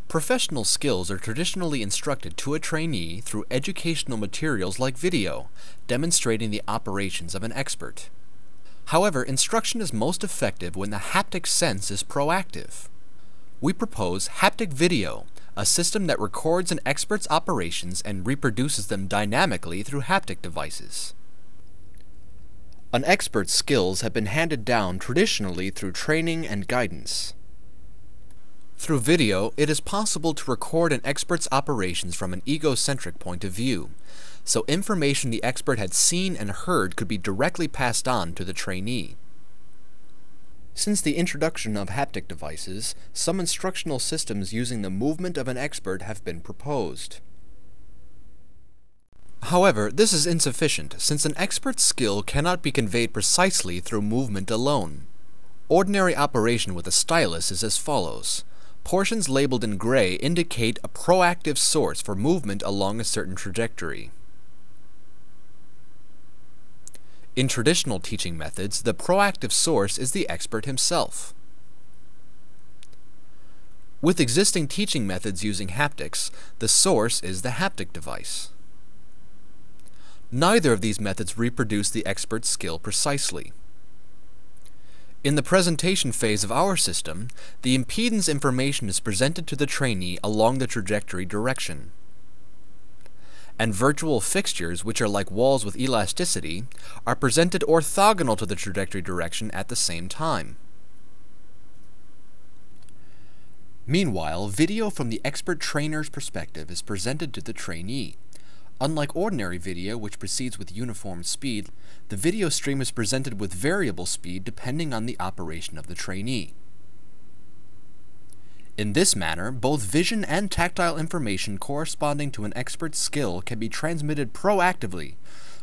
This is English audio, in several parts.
Professional skills are traditionally instructed to a trainee through educational materials like video, demonstrating the operations of an expert. However, instruction is most effective when the haptic sense is proactive. We propose HapticVideo, a system that records an expert's operations and reproduces them dynamically through haptic devices. An expert's skills have been handed down traditionally through training and guidance. Through video, it is possible to record an expert's operations from an egocentric point of view, so information the expert had seen and heard could be directly passed on to the trainee. Since the introduction of haptic devices, some instructional systems using the movement of an expert have been proposed. However, this is insufficient, since an expert's skill cannot be conveyed precisely through movement alone. Ordinary operation with a stylus is as follows. Portions labeled in gray indicate a proactive source for movement along a certain trajectory. In traditional teaching methods, the proactive source is the expert himself. With existing teaching methods using haptics, the source is the haptic device. Neither of these methods reproduce the expert's skill precisely. In the presentation phase of our system, the impedance information is presented to the trainee along the trajectory direction. And virtual fixtures, which are like walls with elasticity, are presented orthogonal to the trajectory direction at the same time. Meanwhile, video from the expert trainer's perspective is presented to the trainee. Unlike ordinary video, which proceeds with uniform speed, the video stream is presented with variable speed depending on the operation of the trainee. In this manner, both vision and tactile information corresponding to an expert's skill can be transmitted proactively,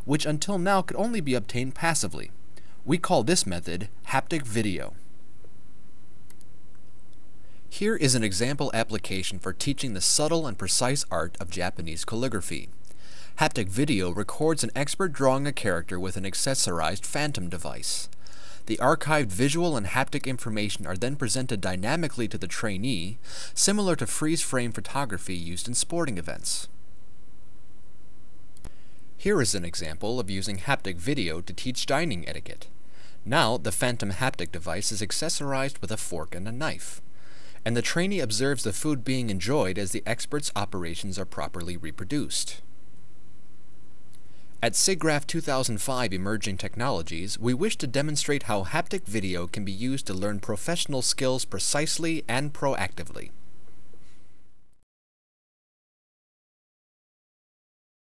which until now could only be obtained passively. We call this method HapticVideo. Here is an example application for teaching the subtle and precise art of Japanese calligraphy. HapticVideo records an expert drawing a character with an accessorized phantom device. The archived visual and haptic information are then presented dynamically to the trainee, similar to freeze-frame photography used in sporting events. Here is an example of using HapticVideo to teach dining etiquette. Now, the phantom haptic device is accessorized with a fork and a knife, and the trainee observes the food being enjoyed as the expert's operations are properly reproduced. At SIGGRAPH 2005 Emerging Technologies, we wish to demonstrate how HapticVideo can be used to learn professional skills precisely and proactively.